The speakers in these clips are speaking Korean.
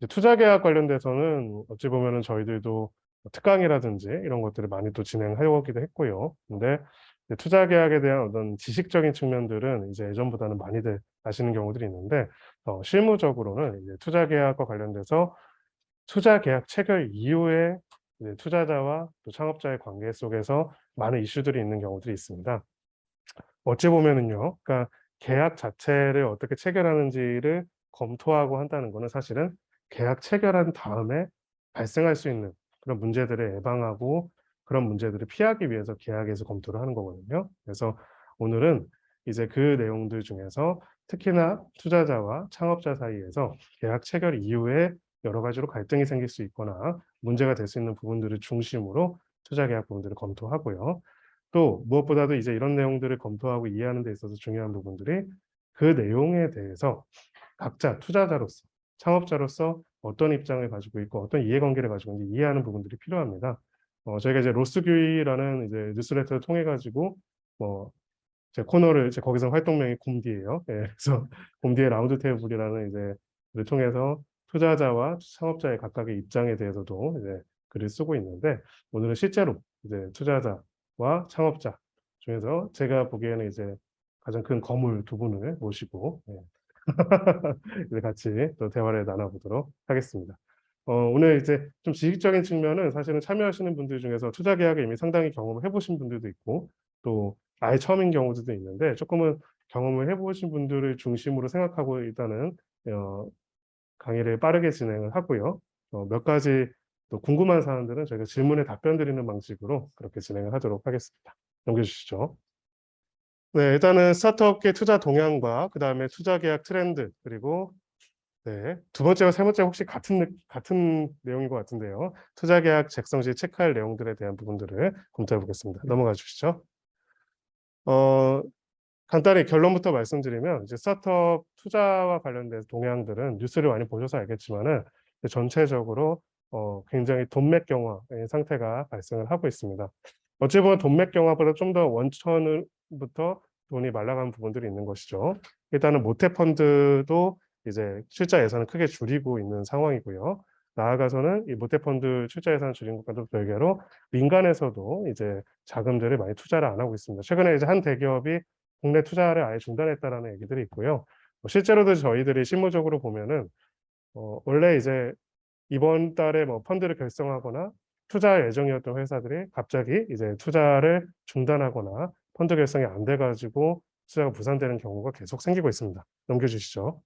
투자 계약 관련돼서는 어찌 보면은 저희들도 특강이라든지 이런 것들을 많이 또 진행하기도 했고요. 근데 이제 투자 계약에 대한 어떤 지식적인 측면들은 이제 예전보다는 많이들 아시는 경우들이 있는데, 실무적으로는 이제 투자 계약과 관련돼서 투자 계약 체결 이후에 이제 투자자와 또 창업자의 관계 속에서 많은 이슈들이 있는 경우들이 있습니다. 어찌 보면은요, 그러니까 계약 자체를 어떻게 체결하는지를 검토하고 한다는 거는 사실은 계약 체결한 다음에 발생할 수 있는 그런 문제들을 예방하고 그런 문제들을 피하기 위해서 계약에서 검토를 하는 거거든요. 그래서 오늘은 이제 그 내용들 중에서 특히나 투자자와 창업자 사이에서 계약 체결 이후에 여러 가지로 갈등이 생길 수 있거나 문제가 될 수 있는 부분들을 중심으로 투자 계약 부분들을 검토하고요. 또 무엇보다도 이제 이런 내용들을 검토하고 이해하는 데 있어서 중요한 부분들이 그 내용에 대해서 각자 투자자로서, 창업자로서 어떤 입장을 가지고 있고 어떤 이해관계를 가지고 있는지 이해하는 부분들이 필요합니다. 저희가 이제 로스규이라는 이제 뉴스레터를 통해 가지고 제 코너를 이제 거기서 활동명이 곰디예요. 예, 그래서 곰디의 라운드 테이블이라는 이제 를 통해서 투자자와 창업자의 각각의 입장에 대해서도 이제 글을 쓰고 있는데, 오늘은 실제로 이제 투자자와 창업자 중에서 제가 보기에는 이제 가장 큰 거물 두 분을 모시고 이제 같이 또 대화를 나눠보도록 하겠습니다. 오늘 이제 좀 지식적인 측면은 사실은 참여하시는 분들 중에서 투자 계약에 이미 상당히 경험을 해보신 분들도 있고 또 아예 처음인 경우들도 있는데, 조금은 경험을 해보신 분들을 중심으로 생각하고 일단은 어, 강의를 빠르게 진행을 하고요. 몇 가지 또 궁금한 사항들은 저희가 질문에 답변 드리는 방식으로 그렇게 진행을 하도록 하겠습니다. 넘겨주시죠. 네, 일단은 스타트업계 투자 동향과 그 다음에 투자 계약 트렌드, 그리고 네, 두 번째와 세 번째 혹시 같은 내용인 것 같은데요. 투자 계약 작성 시 체크할 내용들에 대한 부분들을 검토해 보겠습니다. 넘어가 주시죠. 어, 간단히 결론부터 말씀드리면 이제 스타트업 투자와 관련된 동향들은 뉴스를 많이 보셔서 알겠지만은 전체적으로 굉장히 돈맥 경화의 상태가 발생을 하고 있습니다. 어찌 보면 돈맥 경화보다 좀 더 원천부터 돈이 말라가는 부분들이 있는 것이죠. 일단은 모태 펀드도 이제 출자 예산을 크게 줄이고 있는 상황이고요. 나아가서는 이 모태 펀드 출자 예산을 줄인 것과도 별개로 민간에서도 이제 자금들을 많이 투자를 안 하고 있습니다. 최근에 이제 한 대기업이 국내 투자를 아예 중단했다라는 얘기들이 있고요. 실제로도 저희들이 실무적으로 보면은 원래 이제 이번 달에 뭐 펀드를 결성하거나 투자 예정이었던 회사들이 갑자기 이제 투자를 중단하거나 펀드 결성이 안 돼가지고 투자가 무산되는 경우가 계속 생기고 있습니다. 넘겨주시죠.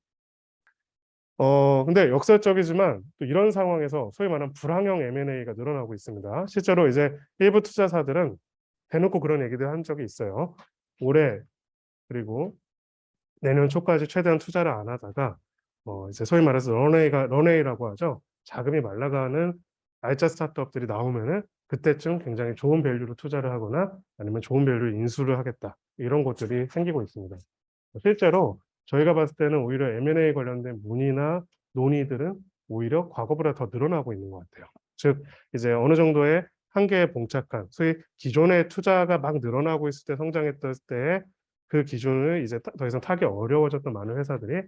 근데 역설적이지만 또 이런 상황에서 소위 말하는 불황형 M&A가 늘어나고 있습니다. 실제로 이제 일부 투자사들은 대놓고 그런 얘기들 한 적이 있어요. 올해 그리고 내년 초까지 최대한 투자를 안 하다가 이제 소위 말해서 런웨이라고 하죠. 자금이 말라가는 알짜 스타트업들이 나오면은 그때쯤 굉장히 좋은 밸류로 투자를 하거나 아니면 좋은 밸류 인수를 하겠다, 이런 것들이 생기고 있습니다. 실제로 저희가 봤을 때는 오히려 M&A 관련된 문의나 논의들은 오히려 과거보다 더 늘어나고 있는 것 같아요. 즉 이제 어느 정도의 한계에 봉착한, 소위 기존의 투자가 막 늘어나고 있을 때 성장했던 때에 그 기준을 이제 더 이상 타기 어려워졌던 많은 회사들이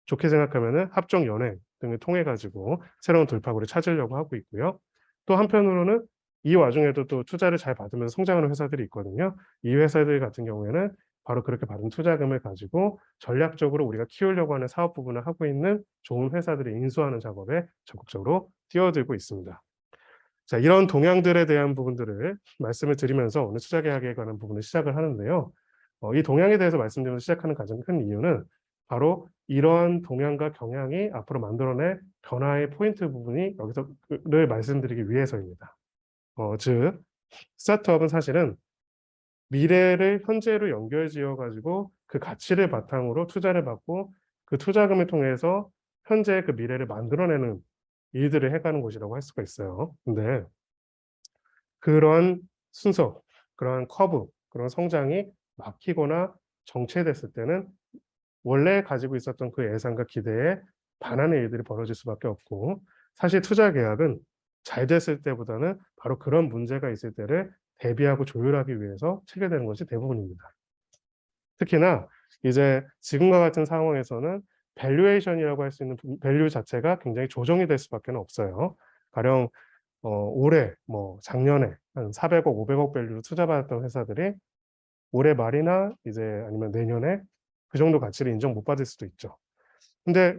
좋게 생각하면은 합종 연행 등을 통해 가지고 새로운 돌파구를 찾으려고 하고 있고요. 또 한편으로는 이 와중에도 또 투자를 잘 받으면서 성장하는 회사들이 있거든요. 이 회사들 같은 경우에는 바로 그렇게 받은 투자금을 가지고 전략적으로 우리가 키우려고 하는 사업 부분을 하고 있는 좋은 회사들을 인수하는 작업에 적극적으로 뛰어들고 있습니다. 자, 이런 동향들에 대한 부분들을 말씀을 드리면서 오늘 투자 계약에 관한 부분을 시작을 하는데요. 이 동향에 대해서 말씀드리면서 시작하는 가장 큰 이유는 바로 이러한 동향과 경향이 앞으로 만들어낼 변화의 포인트 부분이 여기서를 말씀드리기 위해서입니다. 즉 스타트업은 사실은 미래를 현재로 연결지어 가지고 그 가치를 바탕으로 투자를 받고 그 투자금을 통해서 현재 그 미래를 만들어내는 일들을 해가는 곳이라고 할 수가 있어요. 근데 그런 순서, 그런 커브, 그런 성장이 막히거나 정체됐을 때는 원래 가지고 있었던 그 예상과 기대에 반하는 일들이 벌어질 수밖에 없고, 사실 투자 계약은 잘 됐을 때보다는 바로 그런 문제가 있을 때를 대비하고 조율하기 위해서 체결되는 것이 대부분입니다. 특히나 이제 지금과 같은 상황에서는 밸류에이션이라고 할 수 있는 밸류 자체가 굉장히 조정이 될 수밖에 없어요. 가령 올해 뭐 작년에 한 400억, 500억 밸류로 투자받았던 회사들이 올해 말이나 이제 아니면 내년에 그 정도 가치를 인정 못 받을 수도 있죠. 근데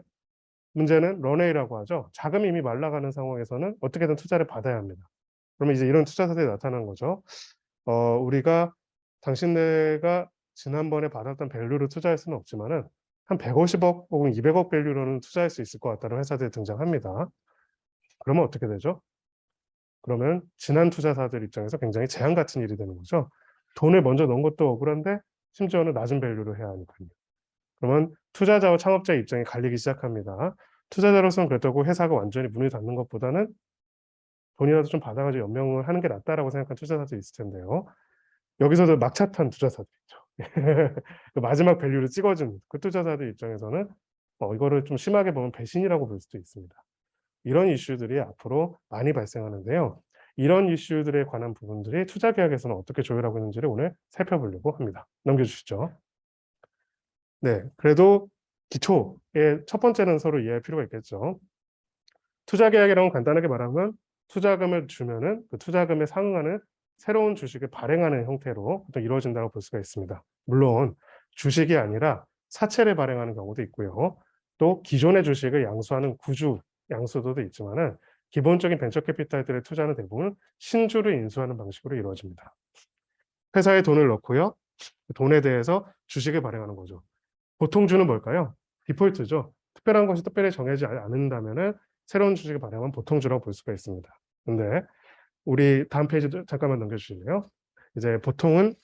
문제는 런웨이라고 하죠. 자금이 이미 말라가는 상황에서는 어떻게든 투자를 받아야 합니다. 그러면 이제 이런 투자사들이 나타나는 거죠. 우리가 당신네가 지난번에 받았던 밸류로 투자할 수는 없지만은 한 150억 혹은 200억 밸류로는 투자할 수 있을 것 같다는 회사들이 등장합니다. 그러면 어떻게 되죠? 그러면 지난 투자사들 입장에서 굉장히 재앙 같은 일이 되는 거죠. 돈을 먼저 넣은 것도 억울한데 심지어는 낮은 밸류로 해야 하니까요. 그러면 투자자와 창업자의 입장이 갈리기 시작합니다. 투자자로서는 그렇다고 회사가 완전히 문을 닫는 것보다는 돈이라도 좀 받아가지고 연명을 하는 게 낫다라고 생각한 투자자들이 있을 텐데요. 여기서도 막차 탄 투자사들 있죠. 그 마지막 밸류를 찍어준 그 투자자들 입장에서는 이거를 좀 심하게 보면 배신이라고 볼 수도 있습니다. 이런 이슈들이 앞으로 많이 발생하는데요. 이런 이슈들에 관한 부분들이 투자 계약에서는 어떻게 조율하고 있는지를 오늘 살펴보려고 합니다. 넘겨주시죠. 네, 그래도 기초의 첫 번째는 서로 이해할 필요가 있겠죠. 투자 계약이라고 간단하게 말하면 투자금을 주면은 그 투자금에 상응하는 새로운 주식을 발행하는 형태로 보통 이루어진다고 볼 수가 있습니다. 물론 주식이 아니라 사채를 발행하는 경우도 있고요. 또 기존의 주식을 양수하는 구주 양수도도 있지만은 기본적인 벤처 캐피탈들의 투자는 대부분 신주를 인수하는 방식으로 이루어집니다. 회사에 돈을 넣고요. 그 돈에 대해서 주식을 발행하는 거죠. 보통 주는 뭘까요? 디폴트죠. 특별한 것이 특별히 정해지지 않는다면은 새로운 주식을 발행하면 보통주라고 볼 수가 있습니다. 근데 우리 다음 페이지도 잠깐만 넘겨주실래요? 이제 보통은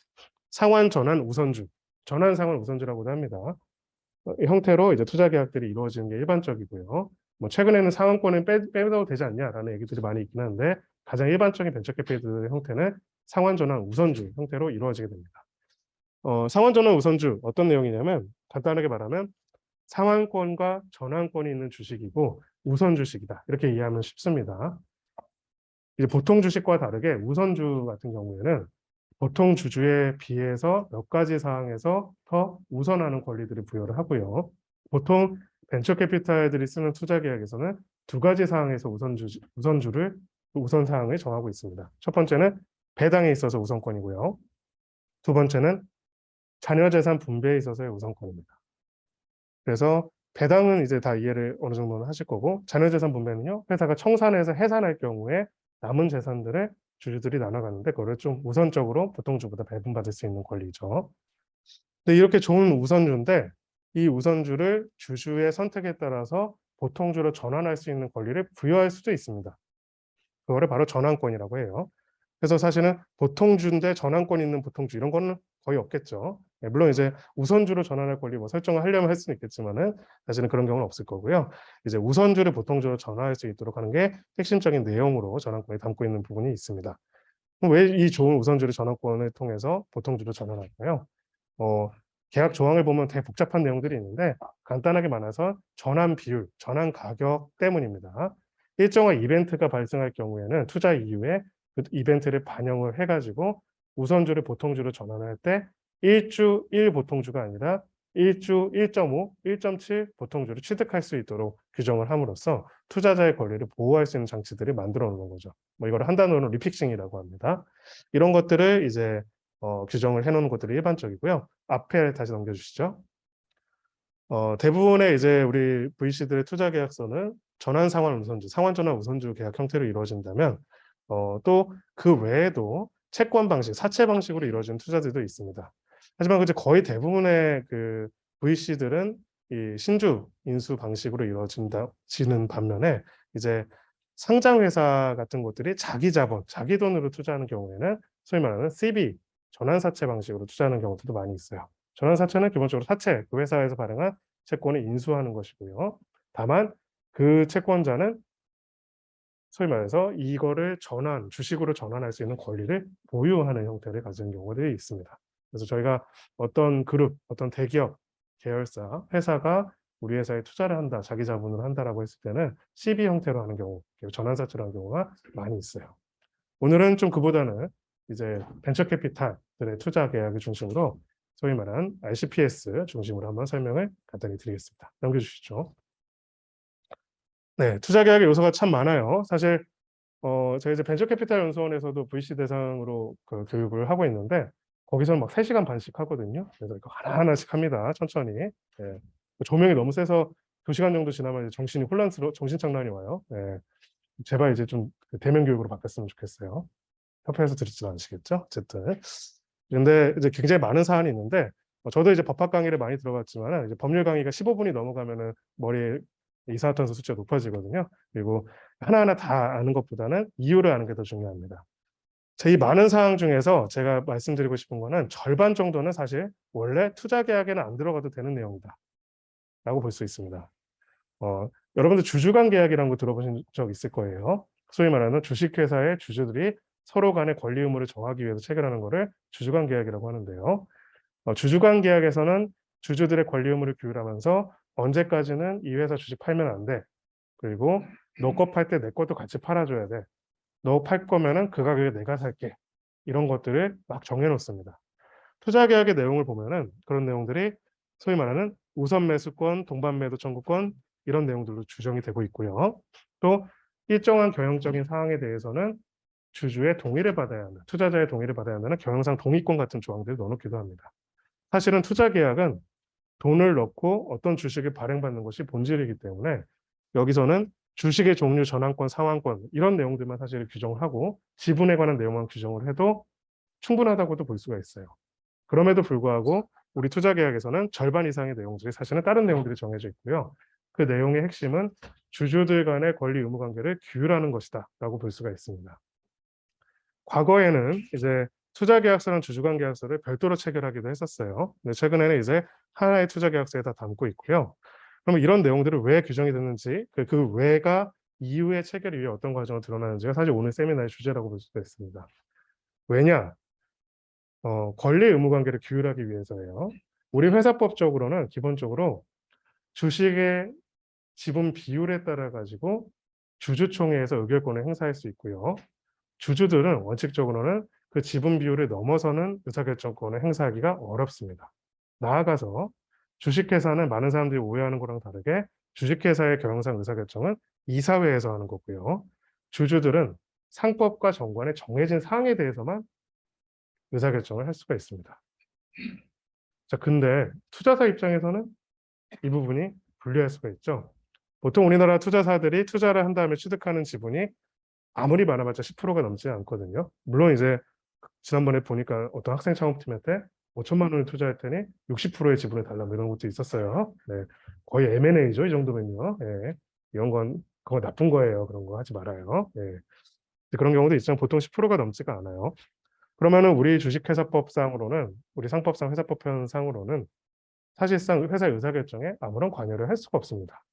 상환, 전환, 우선주, 전환, 상환, 우선주라고도 합니다. 이 형태로 이제 투자 계약들이 이루어지는 게 일반적이고요. 뭐 최근에는 상환권을 빼도 되지 않냐라는 얘기들이 많이 있긴 한데 가장 일반적인 벤처 캐피탈의 형태는 상환, 전환, 우선주 형태로 이루어지게 됩니다. 상환, 전환, 우선주 어떤 내용이냐면 간단하게 말하면 상환권과 전환권이 있는 주식이고 우선 주식이다. 이렇게 이해하면 쉽습니다. 이제 보통 주식과 다르게 우선주 같은 경우에는 보통 주주에 비해서 몇 가지 사항에서 더 우선하는 권리들을 부여를 하고요. 보통 벤처 캐피탈들이 쓰는 투자 계약에서는 두 가지 사항에서 우선 사항을 정하고 있습니다. 첫 번째는 배당에 있어서 우선권이고요. 두 번째는 자녀 재산 분배에 있어서의 우선권입니다. 그래서 배당은 이제 다 이해를 어느 정도는 하실 거고 자녀재산 분배는요. 회사가 청산해서 해산할 경우에 남은 재산들을 주주들이 나눠가는데 그거를 좀 우선적으로 보통주보다 배분받을 수 있는 권리죠. 근데 이렇게 좋은 우선주인데 이 우선주를 주주의 선택에 따라서 보통주로 전환할 수 있는 권리를 부여할 수도 있습니다. 그거를 바로 전환권이라고 해요. 그래서 사실은 보통주인데 전환권 있는 보통주 이런 거는 거의 없겠죠. 물론 이제 우선주로 전환할 권리 뭐 설정을 하려면 할 수는 있겠지만은 사실은 그런 경우는 없을 거고요. 이제 우선주를 보통주로 전환할 수 있도록 하는 게 핵심적인 내용으로 전환권에 담고 있는 부분이 있습니다. 왜 이 좋은 우선주를 전환권을 통해서 보통주로 전환할까요? 계약 조항을 보면 되게 복잡한 내용들이 있는데 간단하게 말해서 전환 비율, 전환 가격 때문입니다. 일정한 이벤트가 발생할 경우에는 투자 이후에 그 이벤트를 반영을 해가지고 우선주를 보통주로 전환할 때 1주 1 보통주가 아니라 1주 1.5, 1.7 보통주를 취득할 수 있도록 규정을 함으로써 투자자의 권리를 보호할 수 있는 장치들을 만들어 놓는 거죠. 뭐 이걸 한 단어로 리픽싱이라고 합니다. 이런 것들을 이제 규정을 해놓는 것들이 일반적이고요. 앞에 다시 넘겨주시죠. 대부분의 이제 우리 VC들의 투자 계약서는 전환 상환 우선주, 상환 전환 우선주 계약 형태로 이루어진다면 또 그 외에도 채권 방식, 사채 방식으로 이루어지는 투자들도 있습니다. 하지만 이제 거의 대부분의 그 VC들은 이 신주 인수 방식으로 이루어지는 반면에 이제 상장 회사 같은 것들이 자기 자본, 자기 돈으로 투자하는 경우에는 소위 말하는 CB 전환 사채 방식으로 투자하는 경우들도 많이 있어요. 전환 사채는 기본적으로 사채, 그 회사에서 발행한 채권을 인수하는 것이고요. 다만 그 채권자는 소위 말해서 이거를 주식으로 전환할 수 있는 권리를 보유하는 형태를 가진 경우들이 있습니다. 그래서 저희가 어떤 그룹, 어떤 대기업, 계열사, 회사가 우리 회사에 투자를 한다, 자기 자본으로 한다라고 했을 때는 CB 형태로 하는 경우, 전환사채로 하는 경우가 많이 있어요. 오늘은 좀 그보다는 이제 벤처 캐피탈들의 투자 계약을 중심으로 소위 말한 ICPS 중심으로 한번 설명을 간단히 드리겠습니다. 넘겨주시죠. 네, 투자 계약의 요소가 참 많아요. 사실 저희 이제 벤처캐피탈 연수원에서도 VC 대상으로 그 교육을 하고 있는데 거기서는 막 3시간 반씩 하거든요. 그래서 이거 하나하나씩 합니다. 천천히. 예. 조명이 너무 세서 2시간 정도 지나면 이제 정신이 정신장난이 와요. 예. 제발 이제 좀 대면 교육으로 바뀌었으면 좋겠어요. 협회에서 들으지 않으시겠죠? 어쨌든. 근데 이제 굉장히 많은 사안이 있는데 저도 이제 법학 강의를 많이 들어봤지만 이제 법률 강의가 15분이 넘어가면은 머리에 이산화탄소 수치가 높아지거든요. 그리고 하나하나 다 아는 것보다는 이유를 아는 게 더 중요합니다. 이 많은 사항 중에서 제가 말씀드리고 싶은 거는 절반 정도는 사실 원래 투자 계약에는 안 들어가도 되는 내용이다 라고 볼 수 있습니다. 여러분들 주주간 계약이라는 거 들어보신 적 있을 거예요. 소위 말하는 주식회사의 주주들이 서로 간의 권리 의무를 정하기 위해서 체결하는 것을 주주간 계약이라고 하는데요. 주주간 계약에서는 주주들의 권리 의무를 규율하면서 언제까지는 이 회사 주식 팔면 안 돼. 그리고 너 거 팔 때 내 것도 같이 팔아줘야 돼. 너 팔 거면은 그 가격에 내가 살게. 이런 것들을 막 정해놓습니다. 투자 계약의 내용을 보면은 그런 내용들이 소위 말하는 우선 매수권, 동반 매도 청구권 이런 내용들로 규정이 되고 있고요. 또 일정한 경영적인 사항에 대해서는 주주의 동의를 받아야 한다. 투자자의 동의를 받아야 한다는 경영상 동의권 같은 조항들을 넣어놓기도 합니다. 사실은 투자 계약은 돈을 넣고 어떤 주식을 발행받는 것이 본질이기 때문에 여기서는 주식의 종류, 전환권, 상환권 이런 내용들만 사실 규정을 하고 지분에 관한 내용만 규정을 해도 충분하다고도 볼 수가 있어요. 그럼에도 불구하고 우리 투자 계약에서는 절반 이상의 내용들이 사실은 다른 내용들이 정해져 있고요. 그 내용의 핵심은 주주들 간의 권리 의무 관계를 규율하는 것이다 라고 볼 수가 있습니다. 과거에는 이제 투자 계약서랑 주주간 계약서를 별도로 체결하기도 했었어요. 근데 최근에는 이제 하나의 투자 계약서에 다 담고 있고요. 그러면 이런 내용들을 왜 규정이 됐는지 그 왜가 이후에 체결 이후에 어떤 과정을 드러나는지가 사실 오늘 세미나의 주제라고 볼 수가 있습니다. 왜냐? 권리 의무 관계를 규율하기 위해서예요. 우리 회사법적으로는 기본적으로 주식의 지분 비율에 따라 가지고 주주총회에서 의결권을 행사할 수 있고요. 주주들은 원칙적으로는 그 지분 비율을 넘어서는 의사결정권을 행사하기가 어렵습니다. 나아가서 주식회사는 많은 사람들이 오해하는 거랑 다르게 주식회사의 경영상 의사결정은 이사회에서 하는 거고요. 주주들은 상법과 정관에 정해진 사항에 대해서만 의사결정을 할 수가 있습니다. 자, 근데 투자사 입장에서는 이 부분이 불리할 수가 있죠. 보통 우리나라 투자사들이 투자를 한 다음에 취득하는 지분이 아무리 많아봤자 10%가 넘지 않거든요. 물론 이제 지난번에 보니까 어떤 학생 창업팀 때 5천만 원을 투자할 테니 60%의 지분을 달라 이런 것도 있었어요. 네. 거의 M&A죠. 이 정도면요. 네. 이런 건 그거 나쁜 거예요. 그런 거 하지 말아요. 네. 그런 경우도 있지만 보통 10%가 넘지가 않아요. 그러면은 우리 주식회사법상으로는 우리 상법상 회사법상으로는 사실상 회사 의사결정에 아무런 관여를 할 수가 없습니다.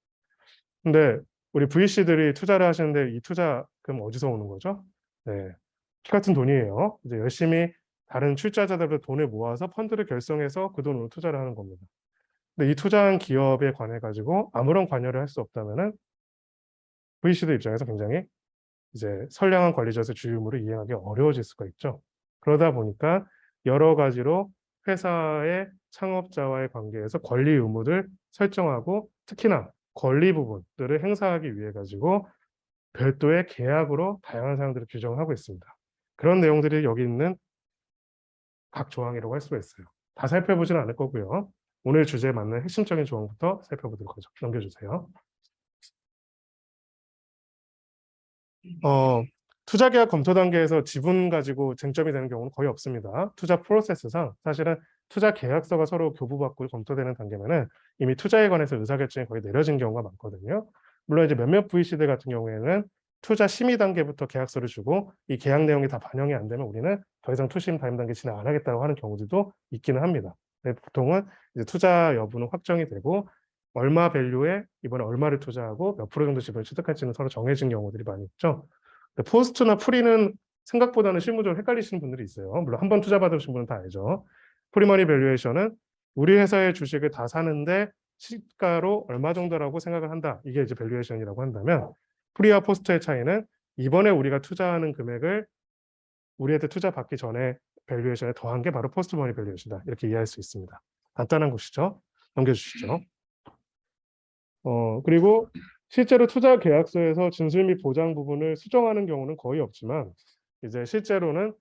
근데 우리 VC들이 투자를 하시는데 이 투자금 어디서 오는 거죠? 네. 피 같은 돈이에요. 이제 열심히 다른 출자자들의 돈을 모아서 펀드를 결성해서 그 돈으로 투자를 하는 겁니다. 근데 이 투자한 기업에 관해 가지고 아무런 관여를 할 수 없다면은 VC들 입장에서 굉장히 이제 선량한 관리자의 주의 의무를 이행하기 어려워질 수가 있죠. 그러다 보니까 여러 가지로 회사의 창업자와의 관계에서 권리 의무를 설정하고 특히나 권리 부분들을 행사하기 위해 가지고 별도의 계약으로 다양한 사항들을 규정하고 있습니다. 그런 내용들이 여기 있는 각 조항이라고 할 수가 있어요. 다 살펴보지는 않을 거고요. 오늘 주제에 맞는 핵심적인 조항부터 살펴보도록 하죠. 넘겨주세요. 투자 계약 검토 단계에서 지분 가지고 쟁점이 되는 경우는 거의 없습니다. 투자 프로세스상 사실은 투자 계약서가 서로 교부받고 검토되는 단계면은 이미 투자에 관해서 의사결정이 거의 내려진 경우가 많거든요. 물론 이제 몇몇 VC들 같은 경우에는 투자 심의 단계부터 계약서를 주고 이 계약 내용이 다 반영이 안 되면 우리는 더 이상 투심 다임 단계 진행 안 하겠다고 하는 경우들도 있기는 합니다. 보통은 이제 투자 여부는 확정이 되고 얼마 밸류에 이번에 얼마를 투자하고 몇 프로 정도 지분을 취득할지는 서로 정해진 경우들이 많이 있죠. 포스트나 프리는 생각보다는 실무적으로 헷갈리시는 분들이 있어요. 물론 한 번 투자 받으신 분은 다 알죠. 프리머니 밸류에이션은 우리 회사의 주식을 다 사는데 시가로 얼마 정도라고 생각을 한다. 이게 이제 밸류에이션이라고 한다면 프리와 포스트의 차이는 이번에 우리가 투자하는 금액을 우리한테 투자 받기 전에 밸류에이션에 더한 게 바로 포스트 머니 밸류에이션이다. 이렇게 이해할 수 있습니다. 간단한 것이죠. 넘겨주시죠. 그리고 실제로 투자 계약서에서 진술 및 보장 부분을 수정하는 경우는 거의 없지만 이제 실제로는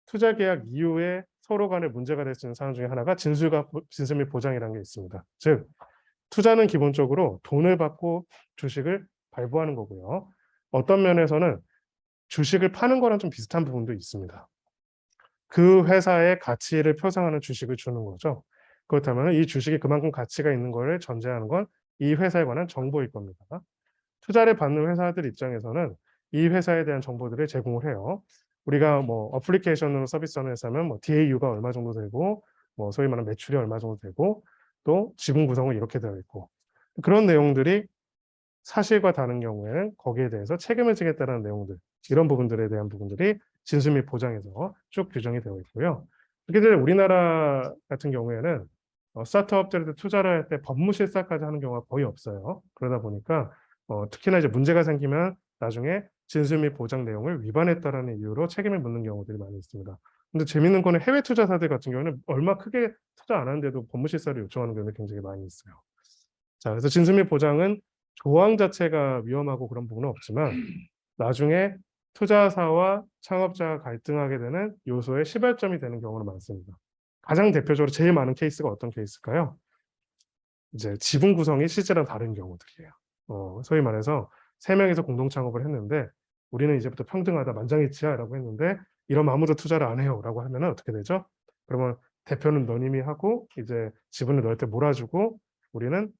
투자 계약 이후에 서로 간에 문제가 될 수 있는 사항 중에 하나가 진술 및 보장이라는 게 있습니다. 즉 투자는 기본적으로 돈을 받고 주식을 발부하는 거고요. 어떤 면에서는 주식을 파는 거랑 좀 비슷한 부분도 있습니다. 그 회사의 가치를 표상하는 주식을 주는 거죠. 그렇다면 이 주식이 그만큼 가치가 있는 것을 전제하는 건 이 회사에 관한 정보일 겁니다. 투자를 받는 회사들 입장에서는 이 회사에 대한 정보들을 제공을 해요. 우리가 뭐 어플리케이션으로 서비스하는 회사면 뭐 DAU가 얼마 정도 되고 뭐 소위 말하는 매출이 얼마 정도 되고 또 지분 구성은 이렇게 되어 있고 그런 내용들이 사실과 다른 경우에는 거기에 대해서 책임을 지겠다는 내용들 이런 부분들에 대한 부분들이 진술 및 보장에서 쭉 규정이 되어 있고요. 특히 우리나라 같은 경우에는 스타트업들한테 투자를 할 때 법무실사까지 하는 경우가 거의 없어요. 그러다 보니까 특히나 이제 문제가 생기면 나중에 진술 및 보장 내용을 위반했다라는 이유로 책임을 묻는 경우들이 많이 있습니다. 근데 재밌는 거는 해외 투자사들 같은 경우는 얼마 크게 투자 안 하는데도 법무실사를 요청하는 경우가 굉장히 많이 있어요. 자, 그래서 진술 및 보장은 조항 자체가 위험하고 그런 부분은 없지만 나중에 투자사와 창업자가 갈등하게 되는 요소의 시발점이 되는 경우는 많습니다. 가장 대표적으로 제일 많은 케이스가 어떤 케이스일까요? 이제 지분 구성이 실제랑 다른 경우들이에요. 소위 말해서 세 명이서 공동 창업을 했는데 우리는 이제부터 평등하다 만장일치야라고 했는데 이러면 아무도 투자를 안 해요라고 하면 어떻게 되죠? 그러면 대표는 너님이 하고 이제 지분을 너한테 몰아주고 우리는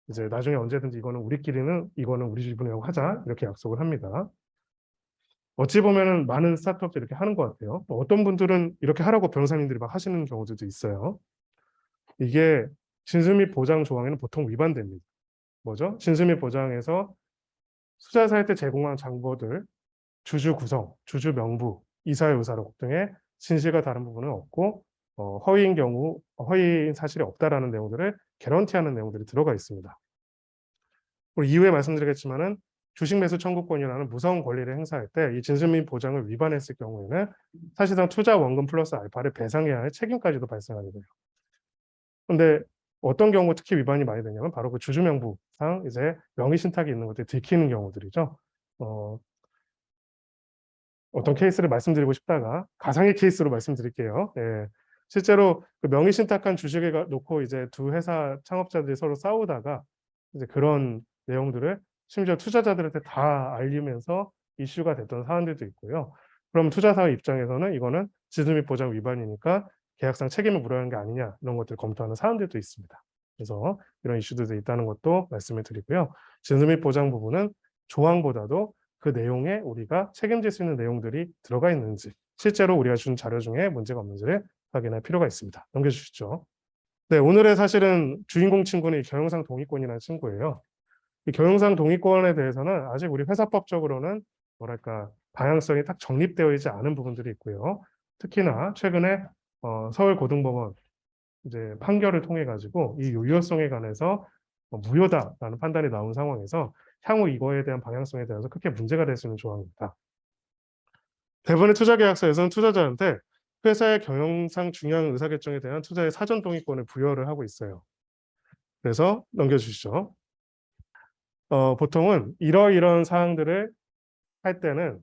이제 나중에 언제든지 이거는 우리 지분이라고 하자 이렇게 약속을 합니다. 어찌 보면은 많은 스타트업들이 이렇게 하는 것 같아요. 또 어떤 분들은 이렇게 하라고 변호사님들이 막 하시는 경우들도 있어요. 이게 진술 및 보장 조항에는 보통 위반됩니다. 뭐죠? 진술 및 보장에서 투자사할 때 제공한 정보들, 주주 구성, 주주 명부, 이사의 의사록 등의 진실과 다른 부분은 없고 허위인 사실이 없다라는 내용들을 개런티하는 내용들이 들어가 있습니다. 그리고 이후에 말씀드리겠지만은 주식 매수 청구권이라는 무서운 권리를 행사할 때 이 진술 및 보장을 위반했을 경우에는 사실상 투자 원금 플러스 알파를 배상해야 할 책임까지도 발생하게 돼요. 그런데 어떤 경우 특히 위반이 많이 되냐면 바로 그 주주 명부상 이제 명의 신탁이 있는 것들이 들키는 경우들이죠. 어떤 케이스를 말씀드리고 싶다가 가상의 케이스로 말씀드릴게요. 예. 실제로 그 명의 신탁한 주식을 놓고 이제 두 회사 창업자들이 서로 싸우다가 이제 그런 내용들을 심지어 투자자들한테 다 알리면서 이슈가 됐던 사안들도 있고요. 그럼 투자사 입장에서는 이거는 진술 및 보장 위반이니까 계약상 책임을 물어야 하는 게 아니냐 이런 것들을 검토하는 사안들도 있습니다. 그래서 이런 이슈들도 있다는 것도 말씀을 드리고요. 진술 및 보장 부분은 조항보다도 그 내용에 우리가 책임질 수 있는 내용들이 들어가 있는지 실제로 우리가 준 자료 중에 문제가 없는지를 확인할 필요가 있습니다. 넘겨주시죠. 네, 오늘의 사실은 주인공 친구는 이 경영상 동의권이라는 친구예요. 이 경영상 동의권에 대해서는 아직 우리 회사법적으로는 뭐랄까 방향성이 딱 정립되어 있지 않은 부분들이 있고요. 특히나 최근에 서울고등법원 이제 판결을 통해 가지고 이 유효성에 관해서 무효다라는 판단이 나온 상황에서 향후 이거에 대한 방향성에 대해서 크게 문제가 될 수 있는 조항입니다. 대부분의 투자계약서에서는 투자자한테 회사의 경영상 중요한 의사결정에 대한 투자의 사전 동의권을 부여를 하고 있어요. 그래서 넘겨주시죠. 보통은 이러이러한 사항들을 할 때는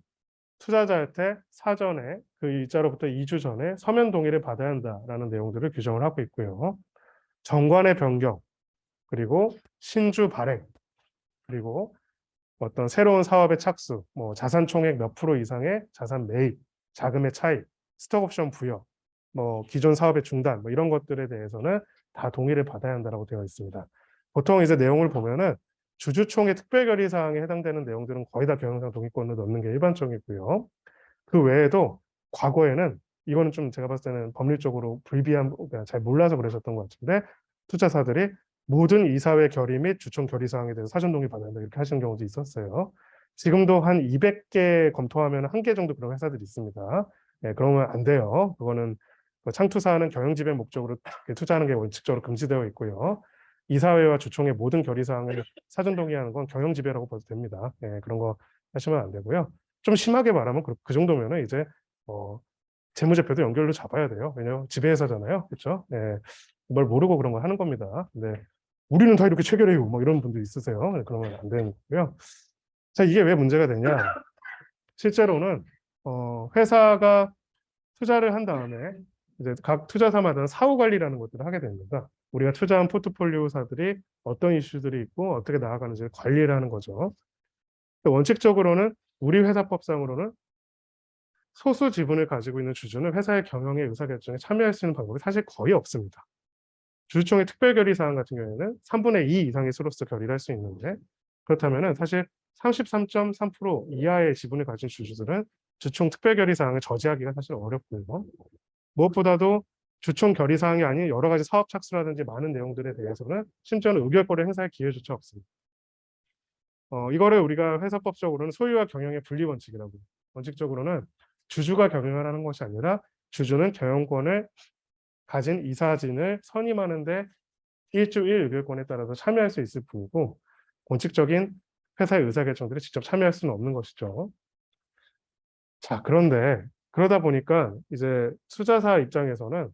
투자자한테 사전에 그 일자로부터 2주 전에 서면 동의를 받아야 한다라는 내용들을 규정을 하고 있고요. 정관의 변경, 그리고 신주 발행, 그리고 어떤 새로운 사업의 착수, 뭐 자산 총액 몇 프로 이상의 자산 매입, 자금의 차익, 스톡옵션 부여, 뭐 기존 사업의 중단, 뭐 이런 것들에 대해서는 다 동의를 받아야 한다고 되어 있습니다. 보통 이제 내용을 보면은 주주총회 특별결의 사항에 해당되는 내용들은 거의 다 경영상 동의권을 넣는 게 일반적이고요. 그 외에도 과거에는 이거는 좀 제가 봤을 때는 법률적으로 불비한 잘 몰라서 그러셨던 것 같은데 투자사들이 모든 이사회 결의 및 주총 결의 사항에 대해서 사전 동의 받아야 한다 이렇게 하시는 경우도 있었어요. 지금도 한 200개 검토하면 1개 정도 그런 회사들이 있습니다. 네, 그러면 안 돼요. 그거는 창투사는 경영지배 목적으로 투자하는 게 원칙적으로 금지되어 있고요. 이사회와 주총의 모든 결의 사항을 사전 동의하는 건 경영지배라고 봐도 됩니다. 네, 그런 거 하시면 안 되고요. 좀 심하게 말하면 그 정도면은 이제 재무제표도 연결로 잡아야 돼요. 왜냐하면 지배회사잖아요. 그렇죠? 예, 뭘 모르고 그런 걸 하는 겁니다. 근데 우리는 다 이렇게 체결해요. 뭐 이런 분도 있으세요. 네, 그러면 안 되는 거고요. 자, 이게 왜 문제가 되냐? 실제로는 회사가 투자를 한 다음에 이제 각 투자사마다 사후 관리라는 것들을 하게 됩니다. 우리가 투자한 포트폴리오사들이 어떤 이슈들이 있고 어떻게 나아가는지를 관리를 하는 거죠. 원칙적으로는 우리 회사법상으로는 소수 지분을 가지고 있는 주주는 회사의 경영의 의사결정에 참여할 수 있는 방법이 사실 거의 없습니다. 주주총회 특별결의 사항 같은 경우에는 3분의 2 이상의 수로서 결의를 할 수 있는데, 그렇다면 사실 33.3% 이하의 지분을 가진 주주들은 주총 특별결의 사항을 저지하기가 사실 어렵고요. 무엇보다도 주총 결의 사항이 아닌 여러 가지 사업 착수라든지 많은 내용들에 대해서는 심지어는 의결권을 행사할 기회조차 없습니다. 이거를 우리가 회사법적으로는 소유와 경영의 분리 원칙이라고. 원칙적으로는 주주가 경영을 하는 것이 아니라 주주는 경영권을 가진 이사진을 선임하는데 1주 1 의결권에 따라서 참여할 수 있을 뿐이고, 원칙적인 회사의 의사결정들에 직접 참여할 수는 없는 것이죠. 자, 그런데 그러다 보니까 이제 투자사 입장에서는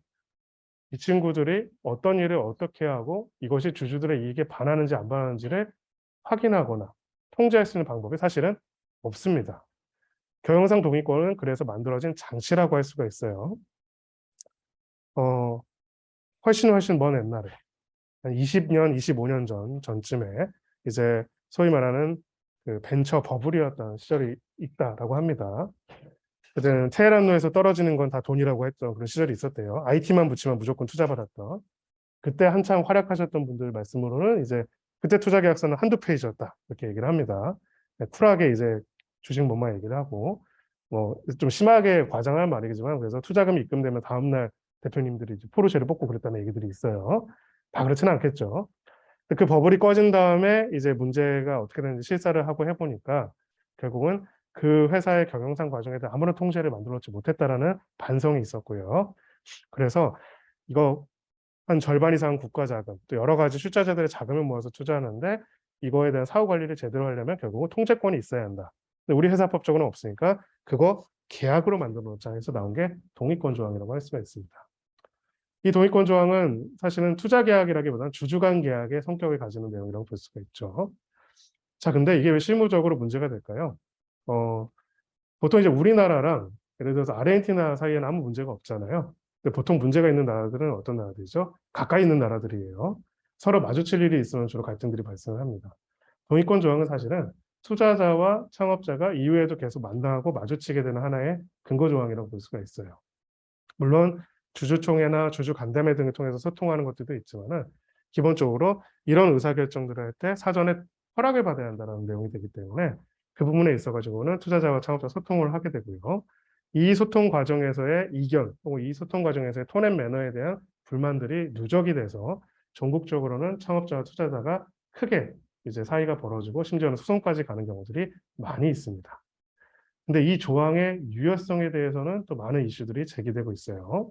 이 친구들이 어떤 일을 어떻게 하고 이것이 주주들의 이익에 반하는지 안 반하는지를 확인하거나 통제할 수 있는 방법이 사실은 없습니다. 경영상 동의권은 그래서 만들어진 장치라고 할 수가 있어요. 훨씬 먼 옛날에 한 20년, 25년 전쯤에 이제 소위 말하는 그 벤처 버블이었던 시절이 있다라고 합니다. 그때는 테헤란로에서 떨어지는 건 다 돈이라고 했던 그런 시절이 있었대요. IT만 붙이면 무조건 투자받았던. 그때 한창 활약하셨던 분들 말씀으로는 이제 그때 투자 계약서는 한두 페이지였다 이렇게 얘기를 합니다. 쿨하게 이제 주식 뭐만 얘기를 하고, 뭐 좀 심하게 과장할 말이지만 그래서 투자금이 입금되면 다음날 대표님들이 이제 포르쉐를 뽑고 그랬다는 얘기들이 있어요. 다 그렇지는 않겠죠. 그 버블이 꺼진 다음에 이제 문제가 어떻게 되는지 실사를 하고 해보니까 결국은 그 회사의 경영상 과정에 대한 아무런 통제를 만들어놓지 못했다라는 반성이 있었고요. 그래서 이거 한 절반 이상 국가 자금, 또 여러 가지 출자자들의 자금을 모아서 투자하는데 이거에 대한 사후 관리를 제대로 하려면 결국은 통제권이 있어야 한다. 근데 우리 회사법적으로는 없으니까 그거 계약으로 만들어 놓자 해서 나온 게 동의권 조항이라고 할 수가 있습니다. 이 동의권 조항은 사실은 투자 계약이라기보다는 주주 간 계약의 성격을 가지는 내용이라고 볼 수가 있죠. 자, 근데 이게 왜 실무적으로 문제가 될까요? 보통 이제 우리나라랑 예를 들어서 아르헨티나 사이에는 아무 문제가 없잖아요. 근데 보통 문제가 있는 나라들은 어떤 나라들이죠? 가까이 있는 나라들이에요. 서로 마주칠 일이 있으면 주로 갈등들이 발생을 합니다. 동의권 조항은 사실은 투자자와 창업자가 이후에도 계속 만나고 마주치게 되는 하나의 근거 조항이라고 볼 수가 있어요. 물론 주주총회나 주주간담회 등을 통해서 소통하는 것들도 있지만은 기본적으로 이런 의사결정들을 할 때 사전에 허락을 받아야 한다는 내용이 되기 때문에 그 부분에 있어 가지고는 투자자와 창업자 소통을 하게 되고요. 이 소통 과정에서의 이견 혹은 이 소통 과정에서의 톤 앤 매너에 대한 불만들이 누적이 돼서 전국적으로는 창업자와 투자자가 크게 이제 사이가 벌어지고 심지어는 소송까지 가는 경우들이 많이 있습니다. 근데 이 조항의 유효성에 대해서는 또 많은 이슈들이 제기되고 있어요.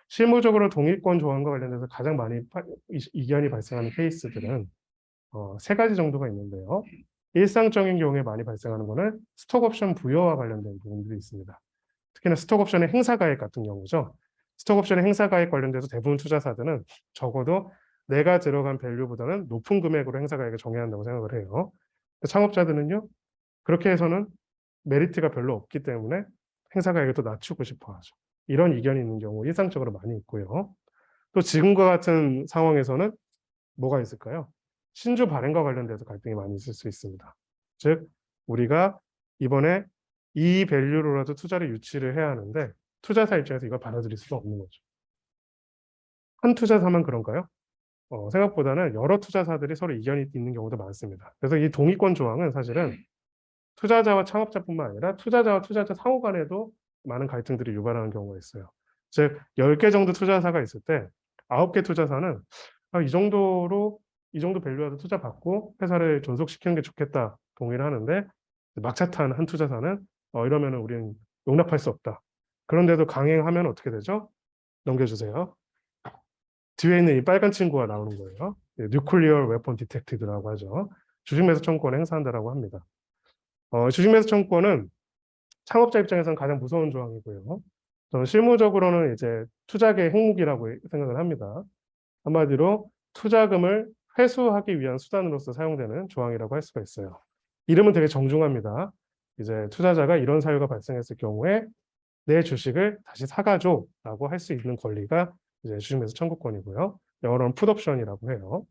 실무적으로 동의권 조항과 관련해서 가장 많이 이견이 발생하는 케이스들은 세 가지 정도가 있는데요. 일상적인 경우에 많이 발생하는 것은 스톡옵션 부여와 관련된 부분들이 있습니다. 특히나 스톡옵션의 행사가액 같은 경우죠. 스톡옵션의 행사가액 관련돼서 대부분 투자사들은 적어도 내가 들어간 밸류보다는 높은 금액으로 행사가액을 정해야 한다고 생각을 해요. 창업자들은요, 그렇게 해서는 메리트가 별로 없기 때문에 행사가액을 또 낮추고 싶어 하죠. 이런 이견이 있는 경우 일상적으로 많이 있고요. 또 지금과 같은 상황에서는 뭐가 있을까요? 신주 발행과 관련돼서 갈등이 많이 있을 수 있습니다. 즉, 우리가 이번에 이 밸류로라도 투자를 유치를 해야 하는데 투자사 입장에서 이걸 받아들일 수가 없는 거죠. 한 투자사만 그런가요? 생각보다는 여러 투자사들이 서로 이견이 있는 경우도 많습니다. 그래서 이 동의권 조항은 사실은 투자자와 창업자뿐만 아니라 투자자와 투자자 상호 간에도 많은 갈등들이 유발하는 경우가 있어요. 즉 10개 정도 투자사가 있을 때 9개 투자사는 이 정도 밸류라도 투자 받고 회사를 존속시키는 게 좋겠다 동의를 하는데, 막차 탄 한 투자사는 이러면은 우리는 용납할 수 없다. 그런데도 강행하면 어떻게 되죠? 넘겨주세요. 뒤에 있는 이 빨간 친구가 나오는 거예요. 뉴클리어 웨폰 디텍티드라고 하죠. 주식매수 청구권을 행사한다라고 합니다. 주식매수 청구권은 창업자 입장에서는 가장 무서운 조항이고요. 저는 실무적으로는 이제 투자계의 핵무기라고 생각을 합니다. 한마디로 투자금을 회수하기 위한 수단으로서 사용되는 조항이라고 할 수가 있어요. 이름은 되게 정중합니다. 이제 투자자가 이런 사유가 발생했을 경우에 내 주식을 다시 사가줘라고 할 수 있는 권리가 이제 주식매수 청구권이고요. 영어로는 풋옵션이라고 해요.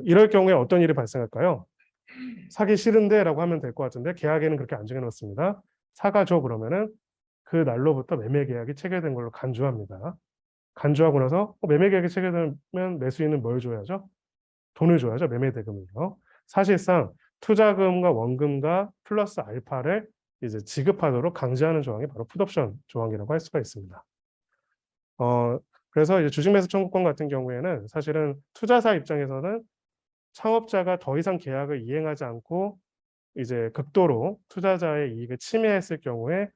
이럴 경우에 어떤 일이 발생할까요? 사기 싫은데라고 하면 될 것 같은데 계약에는 그렇게 안 정해놓습니다. 사가줘 그러면은 그 날로부터 매매 계약이 체결된 걸로 간주합니다. 간주하고 나서 매매 계약이 체결되면 매수인은 뭘 줘야죠? 돈을 줘야죠. 매매 대금을요. 사실상 투자금과 원금과 플러스 알파를 이제 지급하도록 강제하는 조항이 바로 풋옵션 조항이라고 할 수가 있습니다. 그래서 이제 주식 매수 청구권 같은 경우에는 사실은 투자사 입장에서는 창업자가 더 이상 계약을 이행하지 않고 이제 극도로 투자자의 이익을 침해했을 경우에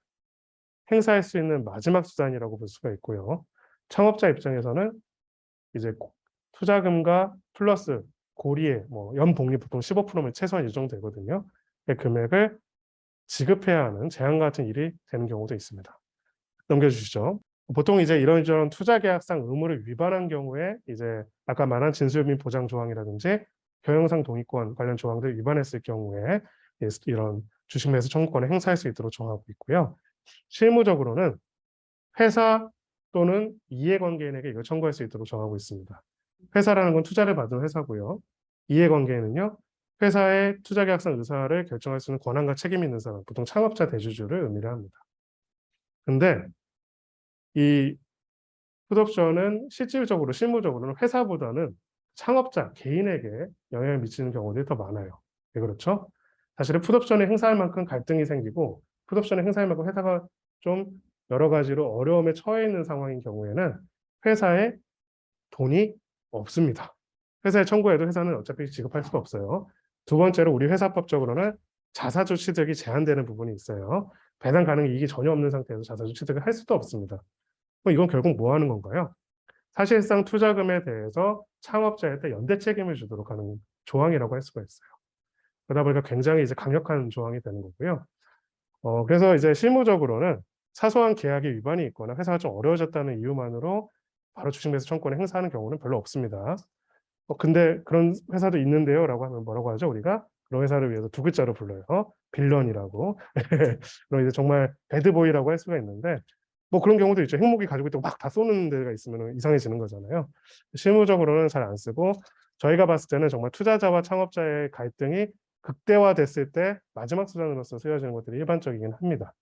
행사할 수 있는 마지막 수단이라고 볼 수가 있고요. 창업자 입장에서는 이제 투자금과 플러스 고리에 연복리 보통 15%면 최소한 이 정도 되거든요. 그 금액을 지급해야 하는 재앙 같은 일이 되는 경우도 있습니다. 넘겨주시죠. 보통 이제 이런저런 투자계약상 의무를 위반한 경우에 이제 아까 말한 진술민 보장 조항이라든지 경영상 동의권 관련 조항들 위반했을 경우에 이런 주식 매수 청구권을 행사할 수 있도록 정하고 있고요. 실무적으로는 회사 또는 이해관계인에게 이걸 청구할 수 있도록 정하고 있습니다. 회사라는 건 투자를 받은 회사고요. 이해관계인은요, 회사의 투자계약상 의사를 결정할 수 있는 권한과 책임이 있는 사람, 보통 창업자 대주주를 의미를 합니다. 근데 이 풋옵션은 실질적으로 실무적으로는 회사보다는 창업자 개인에게 영향을 미치는 경우들이 더 많아요. 왜 그렇죠? 사실은 풋옵션을 행사할 만큼 갈등이 생기고 풋옵션을 행사할 만큼 회사가 좀 여러 가지로 어려움에 처해 있는 상황인 경우에는 회사에 돈이 없습니다. 회사에 청구해도 회사는 어차피 지급할 수가 없어요. 두 번째로 우리 회사법적으로는 자사주 취득이 제한되는 부분이 있어요. 배당 가능 이익이 전혀 없는 상태에서 자사주 취득을 할 수도 없습니다. 이건 결국 뭐 하는 건가요? 사실상 투자금에 대해서 창업자한테 연대 책임을 주도록 하는 조항이라고 할 수가 있어요. 그러다 보니까 굉장히 이제 강력한 조항이 되는 거고요. 그래서 이제 실무적으로는 사소한 계약의 위반이 있거나 회사가 좀 어려워졌다는 이유만으로 바로 주식 매수 청구권을 행사하는 경우는 별로 없습니다. 근데 그런 회사도 있는데요 라고 하면 뭐라고 하죠? 우리가 그런 회사를 위해서 두 글자로 불러요. 빌런이라고. 그럼 이제 정말 배드보이라고 할 수가 있는데 그런 경우도 있죠. 핵무기 가지고 있다고 막 다 쏘는 데가 있으면 이상해지는 거잖아요. 실무적으로는 잘 안 쓰고 저희가 봤을 때는 정말 투자자와 창업자의 갈등이 극대화됐을 때 마지막 수단으로서 쓰여지는 것들이 일반적이긴 합니다.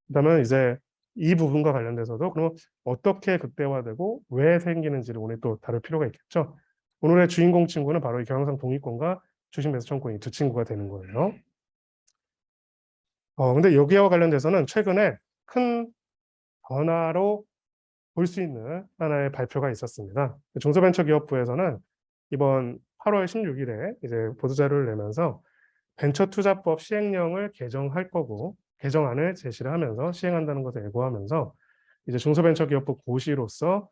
그다음에 이제 이 부분과 관련돼서도 그럼 어떻게 극대화되고 왜 생기는지를 오늘 또 다룰 필요가 있겠죠. 오늘의 주인공 친구는 바로 이 경영상 동의권과 주식 매수 청구권이 두 친구가 되는 거예요. 근데 여기와 관련돼서는 최근에 큰 변화로 볼 수 있는 하나의 발표가 있었습니다. 중소벤처기업부에서는 이번 8월 16일에 이제 보도자료를 내면서 벤처투자법 시행령을 개정할 거고 개정안을 제시를 하면서 시행한다는 것을 예고하면서 이제 중소벤처기업부 고시로서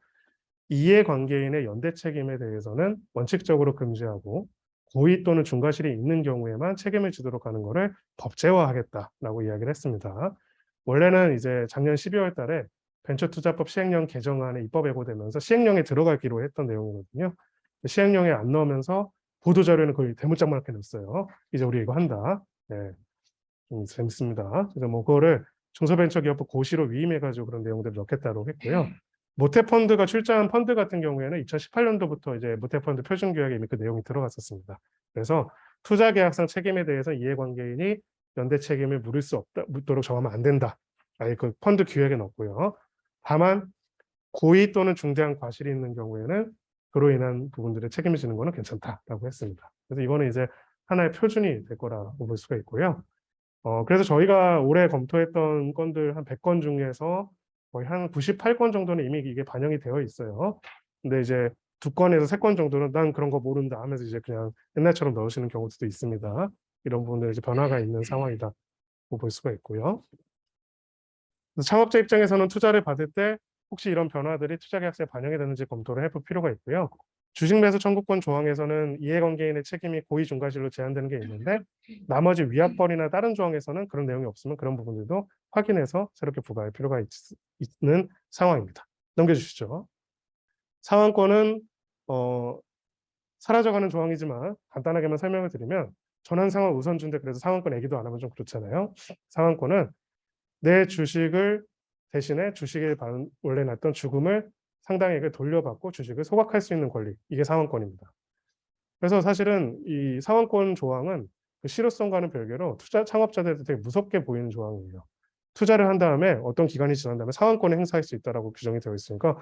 이해관계인의 연대 책임에 대해서는 원칙적으로 금지하고 고의 또는 중과실이 있는 경우에만 책임을 지도록 하는 것을 법제화하겠다라고 이야기를 했습니다. 원래는 이제 작년 12월 달에 벤처투자법 시행령 개정안에 입법 예고되면서 시행령에 들어가기로 했던 내용이거든요. 시행령에 안 넣으면서 보도자료는 거의 대문짝만하게 넣었어요. 이제 우리 이거 한다. 네, 좀 재밌습니다. 그래서 그거를 중소벤처기업부 고시로 위임해가지고 그런 내용들을 넣겠다고 했고요. 모태펀드가 출자한 펀드 같은 경우에는 2018년도부터 이제 모태펀드 표준규약에 이미 그 내용이 들어갔었습니다. 그래서 투자계약상 책임에 대해서 이해관계인이 연대 책임을 묻도록 정하면 안 된다. 아예 그 펀드 규약에 넣었고요. 다만 고의 또는 중대한 과실이 있는 경우에는 그로 인한 부분들의 책임을 지는 것은 괜찮다라고 했습니다. 그래서 이거는 이제 하나의 표준이 될 거라고 볼 수가 있고요. 그래서 저희가 올해 검토했던 건들 한 100건 중에서 거의 한 98건 정도는 이미 이게 반영이 되어 있어요. 근데 이제 2건에서 3건 정도는 난 그런 거 모른다 하면서 이제 그냥 옛날처럼 넣으시는 경우도 있습니다. 이런 부분들 이제 변화가 있는 상황이다고 볼 수가 있고요. 그래서 창업자 입장에서는 투자를 받을 때 혹시 이런 변화들이 투자계약서에 반영이 되는지 검토를 해볼 필요가 있고요. 주식 매수 청구권 조항에서는 이해관계인의 책임이 고의 중과실로 제한되는 게 있는데 나머지 위약벌이나 다른 조항에서는 그런 내용이 없으면 그런 부분들도 확인해서 새롭게 부과할 필요가 있는 상황입니다. 넘겨주시죠. 상환권은 사라져가는 조항이지만 간단하게만 설명을 드리면 전환상환 우선주인데 그래서 상환권 얘기도 안 하면 좀 그렇잖아요. 상환권은 내 주식을 대신에 주식에 원래 놨던 주금을 상당액을 돌려받고 주식을 소각할 수 있는 권리, 이게 상환권입니다. 그래서 사실은 이 상환권 조항은 그 실효성과는 별개로 창업자들한테 되게 무섭게 보이는 조항이에요. 투자를 한 다음에 어떤 기간이 지난 다음에 상환권을 행사할 수 있다라고 규정이 되어 있으니까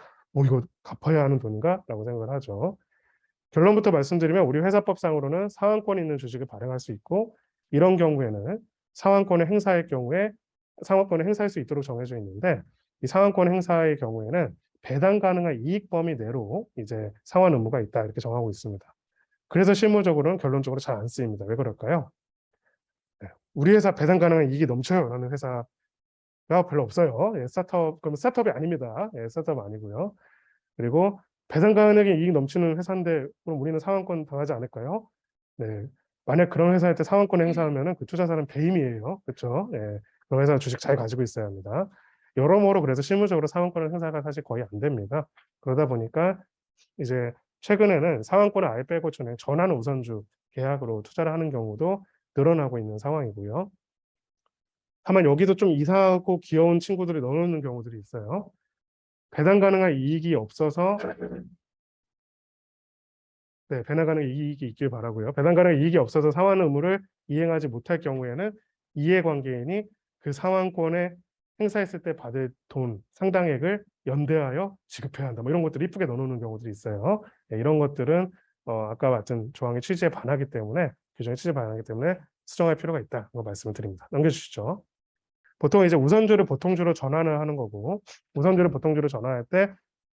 이거 갚아야 하는 돈인가라고 생각을 하죠. 결론부터 말씀드리면 우리 회사법상으로는 상환권이 있는 주식을 발행할 수 있고 이런 경우에는 상환권을 행사할 경우에 상환권을 행사할 수 있도록 정해져 있는데 이 상환권 행사의 경우에는 배당 가능한 이익 범위 내로 이제 상환 의무가 있다 이렇게 정하고 있습니다. 그래서 실무적으로는 결론적으로 잘 안 쓰입니다. 왜 그럴까요? 네, 우리 회사 배당 가능한 이익이 넘쳐요 라는 회사가 별로 없어요. 예, 그럼 스타트업이 아닙니다. 예, 스타트업 아니고요. 그리고 배당 가능하게 이익 넘치는 회사인데 그럼 우리는 상환권 당하지 않을까요? 네. 만약 그런 회사한테 상환권 행사하면은 그 투자자는 배임이에요. 그렇죠? 예. 그런 회사 주식 잘 가지고 있어야 합니다. 여러모로 그래서 실무적으로 상환권 행사가 사실 거의 안 됩니다. 그러다 보니까 이제 최근에는 상환권을 아예 빼고 전환 우선주 계약으로 투자를 하는 경우도 늘어나고 있는 상황이고요. 다만 여기도 좀 이상하고 귀여운 친구들이 넣어놓는 경우들이 있어요. 배당 가능한 이익이 없어서 배당 가능한 이익이 있길 바라고요. 배당 가능한 이익이 없어서 상환 의무를 이행하지 못할 경우에는 이해관계인이 그 상환권에 행사했을 때 받을 돈 상당액을 연대하여 지급해야 한다. 뭐 이런 것들을 이쁘게 넣어놓는 경우들이 있어요. 이런 것들은 아까 같은 조항의 취지에 반하기 때문에 규정의 취지에 반하기 때문에 수정할 필요가 있다. 거 말씀을 드립니다. 넘겨주시죠. 보통 이제 우선주를 보통주로 전환을 하는 거고 우선주를 보통주로 전환할 때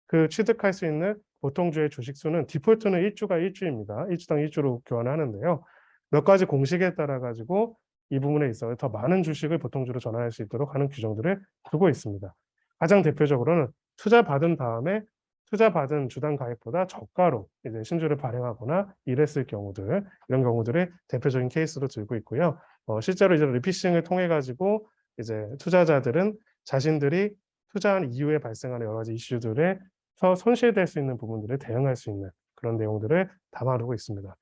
그 취득할 수 있는 보통주의 주식수는 디폴트는 1주가 1주입니다. 1주당 1주로 교환하는데요. 몇 가지 공식에 따라 가지고 이 부분에 있어 더 많은 주식을 보통주로 전환할 수 있도록 하는 규정들을 두고 있습니다. 가장 대표적으로는 투자 받은 다음에 투자 받은 주당 가액보다 저가로 이제 신주를 발행하거나 이랬을 경우들 이런 경우들을 대표적인 케이스로 들고 있고요. 실제로 이제 리피싱을 통해 가지고 이제 투자자들은 자신들이 투자한 이후에 발생하는 여러 가지 이슈들에 손실될 수 있는 부분들을 대응할 수 있는 그런 내용들을 담아두고 있습니다.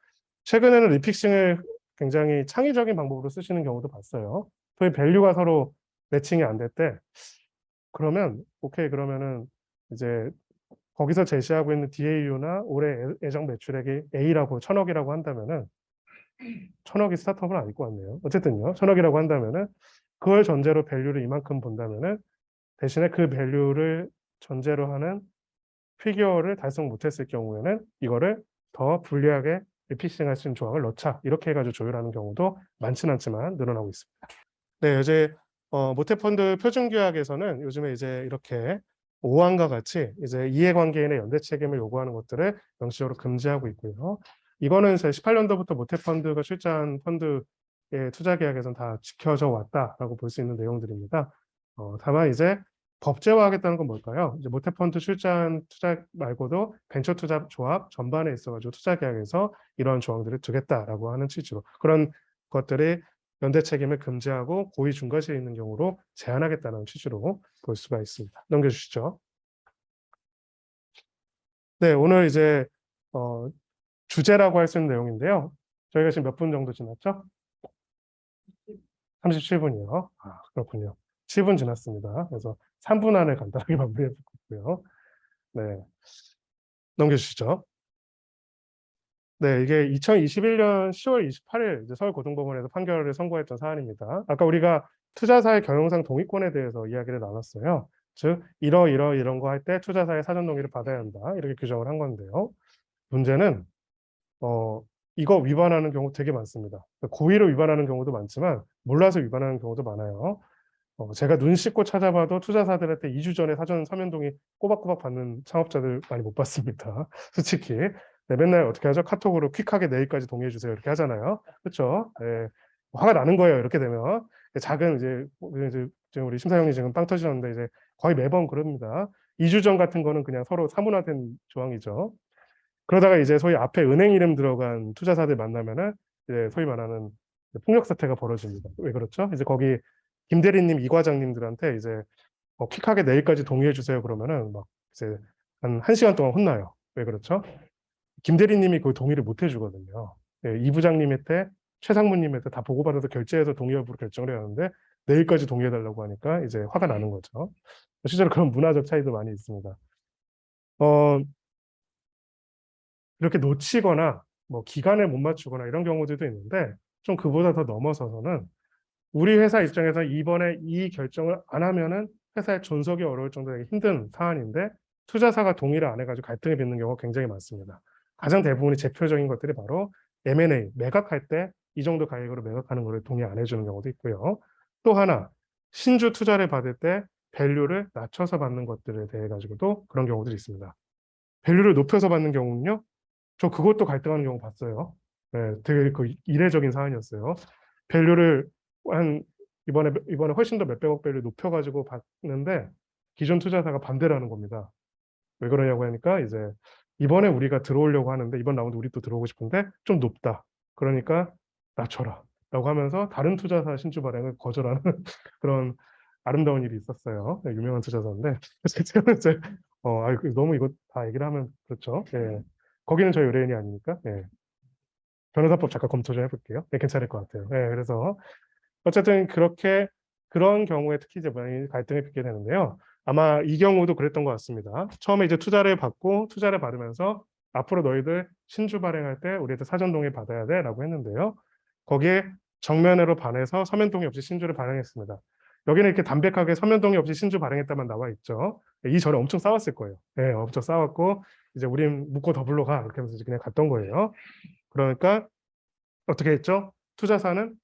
최근에는 리픽싱을 굉장히 창의적인 방법으로 쓰시는 경우도 봤어요. 소위 밸류가 서로 매칭이 안 될 때 그러면 오케이 그러면은 이제 거기서 제시하고 있는 DAU나 올해 예정 매출액이 A라고 1,000억이라고 한다면은 1,000억이 스타트업은 아닐 것 같네요. 어쨌든요. 1,000억이라고 한다면은 그걸 전제로 밸류를 이만큼 본다면은 대신에 그 밸류를 전제로 하는 피규어를 달성 못했을 경우에는 이거를 더 불리하게 리피싱할 수 있는 조항을 넣자 이렇게 해가지고 조율하는 경우도 많지는 않지만 늘어나고 있습니다. 네, 이제 모태펀드 표준규약에서는 요즘에 이제 이렇게 5항과 같이 이제 이해관계인의 연대 책임을 요구하는 것들을 명시적으로 금지하고 있고요. 이거는 18년도부터 모태펀드가 출자한 펀드의 투자 계약에서는 다 지켜져 왔다라고 볼 수 있는 내용들입니다. 다만 이제 법제화하겠다는 건 뭘까요? 이제 모태펀드 출자한 투자 말고도 벤처 투자 조합 전반에 있어가지고 투자 계약에서 이러한 조항들을 두겠다라고 하는 취지로 그런 것들이 연대 책임을 금지하고 고의 중과실이 있는 경우로 제한하겠다는 취지로 볼 수가 있습니다. 넘겨주시죠. 네, 오늘 이제 주제라고 할 수 있는 내용인데요. 저희가 지금 몇 분 정도 지났죠? 37분이요. 아, 그렇군요. 7분 지났습니다. 그래서 3분 안에 간단하게 마무리해 볼게요. 네, 넘겨주시죠. 네, 이게 2021년 10월 28일 이제 서울고등법원에서 판결을 선고했던 사안입니다. 아까 우리가 투자사의 경영상 동의권에 대해서 이야기를 나눴어요. 즉, 이런 거 할 때 투자사의 사전 동의를 받아야 한다. 이렇게 규정을 한 건데요. 문제는 이거 위반하는 경우 되게 많습니다. 고의로 위반하는 경우도 많지만 몰라서 위반하는 경우도 많아요. 제가 눈 씻고 찾아봐도 투자사들한테 2주 전에 사전 서면 동의 꼬박꼬박 받는 창업자들 많이 못 봤습니다. 솔직히. 네, 맨날 어떻게 하죠? 카톡으로 퀵하게 내일까지 동의해 주세요. 이렇게 하잖아요. 그렇죠? 네, 화가 나는 거예요. 이렇게 되면. 작은 이제 지금 우리 심사위원이 지금 빵 터지셨는데 이제 거의 매번 그럽니다. 2주 전 같은 거는 그냥 서로 사문화된 조항이죠. 그러다가 이제 소위 앞에 은행 이름 들어간 투자사들 만나면은 이제 소위 말하는 폭력 사태가 벌어집니다. 왜 그렇죠? 이제 거기 김 대리님, 이 과장님들한테 이제 퀵하게 내일까지 동의해 주세요 그러면은 막 이제 한 1시간 동안 혼나요. 왜 그렇죠? 김 대리님이 그 동의를 못 해주거든요. 예, 이 부장님한테 최 상무님한테 다 보고받아서 결제해서 동의 여부를 결정을 해야 하는데 내일까지 동의해달라고 하니까 이제 화가 나는 거죠. 실제로 그런 문화적 차이도 많이 있습니다. 어, 이렇게 놓치거나 뭐 기간을 못 맞추거나 이런 경우들도 있는데 좀 그보다 더 넘어서서는 우리 회사 입장에서 이번에 이 결정을 안 하면은 회사의 존속이 어려울 정도로 힘든 사안인데 투자사가 동의를 안 해가지고 갈등이 빚는 경우가 굉장히 많습니다. 가장 대부분이 대표적인 것들이 바로 M&A, 매각할 때 이 정도 가액으로 매각하는 것을 동의 안 해주는 경우도 있고요. 또 하나, 신주 투자를 받을 때 밸류를 낮춰서 받는 것들에 대해 가지고도 그런 경우들이 있습니다. 밸류를 높여서 받는 경우는요, 저 그것도 갈등하는 경우 봤어요. 네, 되게 그 이례적인 사안이었어요. 밸류를 한 이번에 훨씬 더 몇백억 밸류 높여가지고 받는데 기존 투자사가 반대를 하는 겁니다. 왜 그러냐고 하니까 이제 이번에 우리가 들어오려고 하는데 이번 라운드 우리 또 들어오고 싶은데 좀 높다. 그러니까 낮춰라. 라고 하면서 다른 투자사 신주 발행을 거절하는 그런 아름다운 일이 있었어요. 네, 유명한 투자사인데 실제로 이제 너무 이거 다 얘기를 하면 그렇죠. 예. 거기는 저희 의뢰인이 아니니까 예. 변호사법 잠깐 검토 좀 해볼게요. 네, 괜찮을 것 같아요. 예, 그래서 어쨌든 그렇게 그런 경우에 특히 이제 많이 갈등이 빚게 되는데요. 아마 이 경우도 그랬던 것 같습니다. 처음에 이제 투자를 받고 투자를 받으면서 앞으로 너희들 신주 발행할 때 우리한테 사전 동의 받아야 돼라고 했는데요. 거기에 정면으로 반해서 서면 동의 없이 신주를 발행했습니다. 여기는 이렇게 담백하게 서면 동의 없이 신주 발행했다만 나와 있죠. 이 전에 엄청 싸웠을 거예요. 네, 엄청 싸웠고 이제 우린 묻고 더블로 가 이렇게 하면서 그냥 갔던 거예요. 그러니까 어떻게 했죠? 투자사는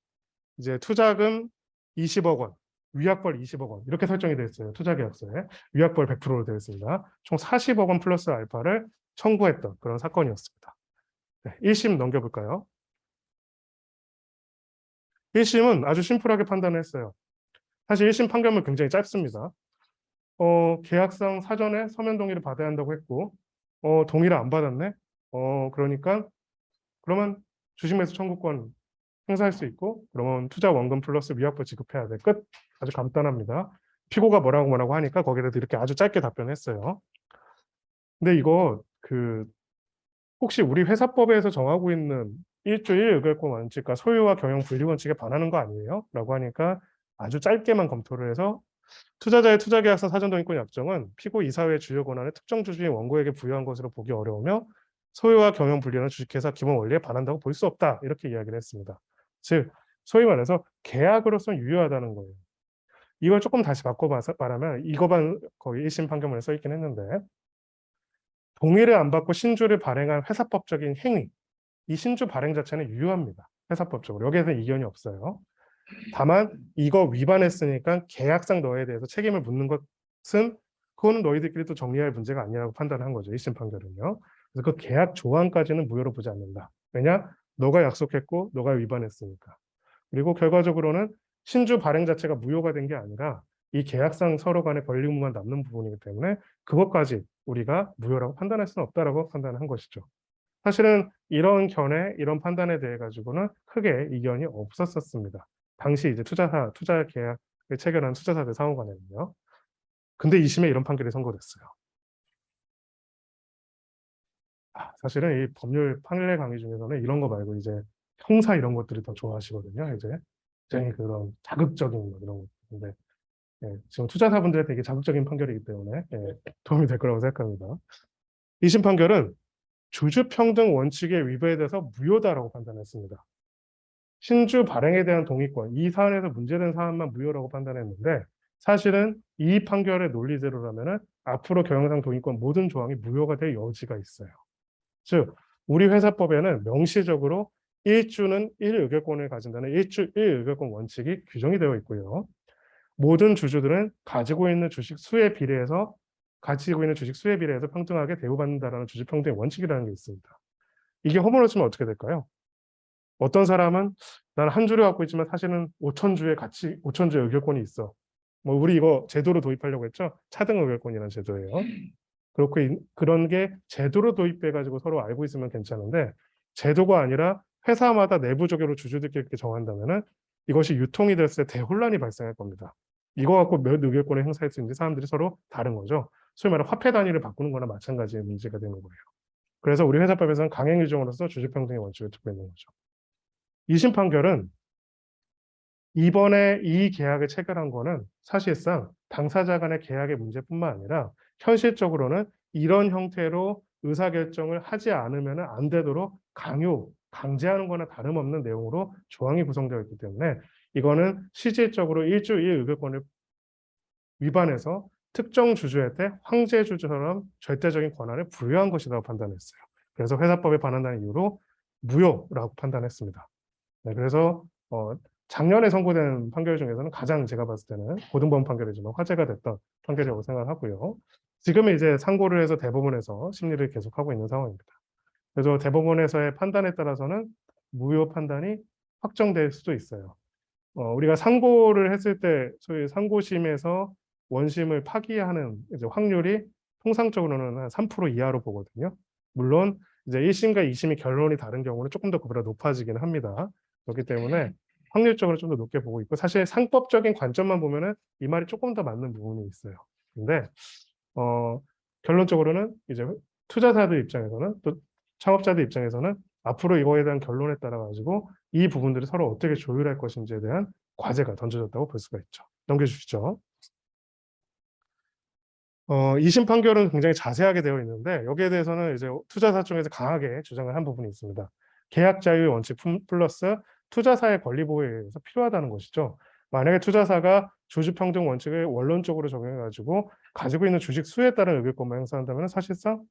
이제 투자금 20억 원, 위약벌 20억 원 이렇게 설정이 되어 있어요. 투자계약서에 위약벌 100%로 되어 있습니다. 총 40억 원 플러스 알파를 청구했던 그런 사건이었습니다. 네, 1심 넘겨볼까요? 1심은 아주 심플하게 판단을 했어요. 사실 1심 판결문 굉장히 짧습니다. 계약상 사전에 서면 동의를 받아야 한다고 했고 동의를 안 받았네. 그러니까 그러면 주식매수 청구권 행사할 수 있고 그러면 투자 원금 플러스 위약부 지급해야 돼. 끝. 아주 간단합니다. 피고가 뭐라고 하니까 거기에도 이렇게 아주 짧게 답변했어요. 근데 이거 혹시 우리 회사법에서 정하고 있는 1조 1의결권 원칙과 소유와 경영 분리 원칙에 반하는 거 아니에요? 라고 하니까 아주 짧게만 검토를 해서 투자자의 투자계약서 사전동의권 약정은 피고 이사회의 주요 권한을 특정 주주의 원고에게 부여한 것으로 보기 어려우며 소유와 경영 분리는 주식회사 기본 원리에 반한다고 볼 수 없다. 이렇게 이야기를 했습니다. 즉 소위 말해서 계약으로서는 유효하다는 거예요. 이걸 조금 다시 바꿔 말하면 이거만 거의 1심 판결문에 써 있긴 했는데 동의를 안 받고 신주를 발행한 회사법적인 행위 이 신주 발행 자체는 유효합니다. 회사법적으로. 여기에서는 이견이 없어요. 다만 이거 위반했으니까 계약상 너에 대해서 책임을 묻는 것은 그거는 너희들끼리 또 정리할 문제가 아니라고 판단한 거죠. 1심 판결은요. 그래서 그 계약 조항까지는 무효로 보지 않는다. 왜냐? 너가 약속했고 너가 위반했으니까. 그리고 결과적으로는 신주 발행 자체가 무효가 된 게 아니라 이 계약상 서로 간의 권리의무만 남는 부분이기 때문에 그것까지 우리가 무효라고 판단할 수는 없다라고 판단한 것이죠. 사실은 이런 견해, 이런 판단에 대해 가지고는 크게 이견이 없었습니다. 당시 이제 투자 계약을 체결한 투자사들 상호간에는요. 근데 2심에 이런 판결이 선고됐어요. 사실은 이 법률 판례 강의 중에서는 이런 거 말고 이제 형사 이런 것들이 더 좋아하시거든요. 이제 굉장히 그런 자극적인 이런 것인데 지금 투자사분들의 되게 자극적인 판결이기 때문에 도움이 될 거라고 생각합니다. 2심 판결은 주주평등 원칙에 위배돼서 무효다라고 판단했습니다. 신주 발행에 대한 동의권, 이 사안에서 문제된 사안만 무효라고 판단했는데 사실은 이 판결의 논리대로라면 앞으로 경영상 동의권 모든 조항이 무효가 될 여지가 있어요. 즉 우리 회사법에는 명시적으로 1주는 1의결권을 가진다는 1주 1의결권 원칙이 규정이 되어 있고요. 모든 주주들은 가지고 있는 주식 수에 비례해서 평등하게 대우받는다라는 주주평등의 원칙이라는 게 있습니다. 이게 허물어지면 어떻게 될까요? 어떤 사람은 난 한 주를 갖고 있지만 사실은 5천 주의 의결권이 있어. 뭐 우리 이거 제도로 도입하려고 했죠. 차등 의결권이라는 제도예요. 그런 게 제도로 도입돼 가지고 서로 알고 있으면 괜찮은데 제도가 아니라 회사마다 내부적으로 주주들끼리 이렇게 정한다면은 이것이 유통이 됐을 때 대혼란이 발생할 겁니다. 이거 갖고 몇 의결권을 행사할 수 있는지 사람들이 서로 다른 거죠. 소위 말해 화폐 단위를 바꾸는 거나 마찬가지의 문제가 되는 거예요. 그래서 우리 회사법에서는 강행 규정으로서 주주평등의 원칙을 두고 있는 거죠. 2심 판결은 이번에 이 계약을 체결한 거는 사실상 당사자 간의 계약의 문제뿐만 아니라 현실적으로는 이런 형태로 의사결정을 하지 않으면 안 되도록 강제하는 거나 다름없는 내용으로 조항이 구성되어 있기 때문에 이거는 실질적으로 1조 1 의결권을 위반해서 특정 주주한테 황제 주주처럼 절대적인 권한을 부여한 것이라고 판단했어요. 그래서 회사법에 반한다는 이유로 무효라고 판단했습니다. 네, 그래서 작년에 선고된 판결 중에서는 가장 제가 봤을 때는 고등법원 판결이지만 화제가 됐던 판결이라고 생각하고요. 지금은 이제 상고를 해서 대법원에서 심리를 계속하고 있는 상황입니다. 그래서 대법원에서의 판단에 따라서는 무효 판단이 확정될 수도 있어요. 우리가 상고를 했을 때 소위 상고심에서 원심을 파기하는 이제 확률이 통상적으로는 한 3% 이하로 보거든요. 물론 이제 1심과 2심이 결론이 다른 경우는 조금 더 그보다 높아지긴 합니다. 그렇기 때문에 확률적으로 좀 더 높게 보고 있고 사실 상법적인 관점만 보면은 이 말이 조금 더 맞는 부분이 있어요. 근데 결론적으로는 이제 투자사들 입장에서는 또 창업자들 입장에서는 앞으로 이거에 대한 결론에 따라 가지고 이 부분들을 서로 어떻게 조율할 것인지에 대한 과제가 던져졌다고 볼 수가 있죠. 넘겨주시죠. 2심 판결은 굉장히 자세하게 되어 있는데 여기에 대해서는 이제 투자사 쪽에서 강하게 주장을 한 부분이 있습니다. 계약 자유의 원칙 플러스 투자사의 권리 보호에 의해서 필요하다는 것이죠. 만약에 투자사가 주주평등 원칙을 원론적으로 적용해 가지고 있는 주식 수에 따른 의결권만 행사한다면 사실상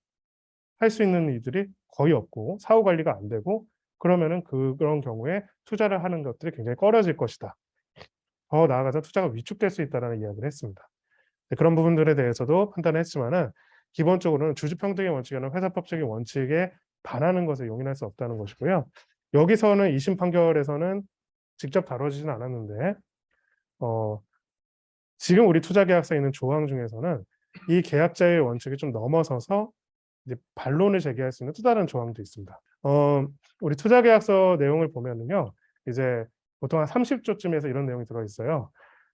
할 수 있는 이들이 거의 없고 사후 관리가 안 되고 그러면은 그런 경우에 투자를 하는 것들이 굉장히 꺼려질 것이다. 더 나아가서 투자가 위축될 수 있다라는 이야기를 했습니다. 그런 부분들에 대해서도 판단을 했지만은 기본적으로는 주주평등의 원칙이나 회사법적인 원칙에 반하는 것을 용인할 수 없다는 것이고요. 여기서는 2심 판결에서는 직접 다뤄지진 않았는데 지금 우리 투자계약서에 있는 조항 중에서는 이 계약자의 원칙을 좀 넘어서서 이제 반론을 제기할 수 있는 또 다른 조항도 있습니다. 우리 투자계약서 내용을 보면은요, 이제 보통 한 30조쯤에서 이런 내용이 들어 있어요.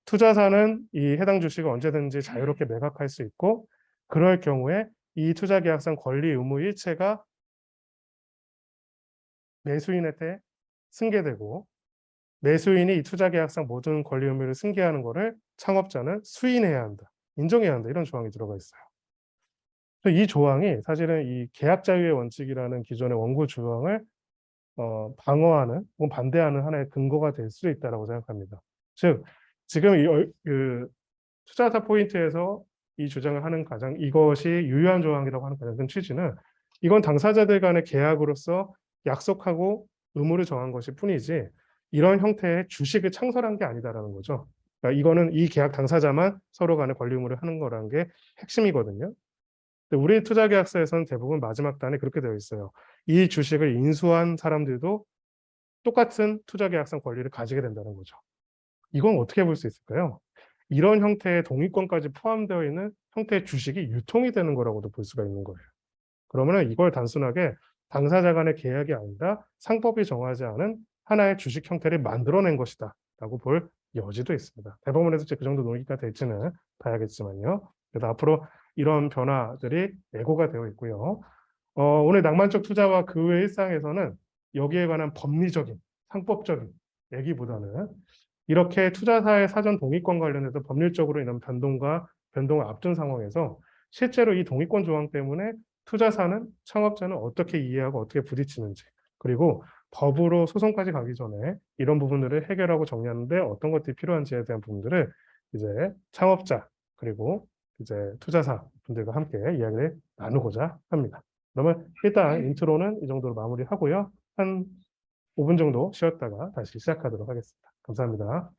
투자사는 이 해당 주식을 언제든지 자유롭게 매각할 수 있고, 그럴 경우에 이 투자계약상 권리 의무 일체가 매수인한테 승계되고, 매수인이 이 투자계약상 모든 권리 의무를 승계하는 것을 창업자는 수인해야 한다, 인정해야 한다 이런 조항이 들어가 있어요. 이 조항이 사실은 이 계약 자유의 원칙이라는 기존의 원고 조항을 방어하는 혹은 반대하는 하나의 근거가 될 수 있다라고 생각합니다. 즉 지금 그 투자사 포인트에서 이 주장을 하는 이것이 유효한 조항이라고 하는 가장 큰 취지는 이건 당사자들 간의 계약으로서 약속하고 의무를 정한 것일 뿐이지 이런 형태의 주식을 창설한 게 아니다라는 거죠. 그러니까 이거는 이 계약 당사자만 서로 간의 권리 의무를 하는 거라는 게 핵심이거든요. 우리 투자계약서에서는 대부분 마지막 단에 그렇게 되어 있어요. 이 주식을 인수한 사람들도 똑같은 투자계약상 권리를 가지게 된다는 거죠. 이건 어떻게 볼 수 있을까요? 이런 형태의 동의권까지 포함되어 있는 형태의 주식이 유통이 되는 거라고도 볼 수가 있는 거예요. 그러면 이걸 단순하게 당사자 간의 계약이 아니라 상법이 정하지 않은 하나의 주식 형태를 만들어낸 것이다 라고 볼 여지도 있습니다. 대법원에서 그 정도 논의가 될지는 봐야겠지만요. 그래서 앞으로 이런 변화들이 예고가 되어 있고요. 오늘 낭만적 투자와 그 외 일상에서는 여기에 관한 법리적인, 상법적인 얘기보다는 이렇게 투자사의 사전 동의권 관련해서 법률적으로 이런 변동을 앞둔 상황에서 실제로 이 동의권 조항 때문에 투자사는 창업자는 어떻게 이해하고 어떻게 부딪히는지 그리고 법으로 소송까지 가기 전에 이런 부분들을 해결하고 정리하는데 어떤 것들이 필요한지에 대한 부분들을 이제 창업자 그리고 이제 투자사 분들과 함께 이야기를 나누고자 합니다. 그러면 일단 인트로는 이 정도로 마무리하고요. 한 5분 정도 쉬었다가 다시 시작하도록 하겠습니다. 감사합니다.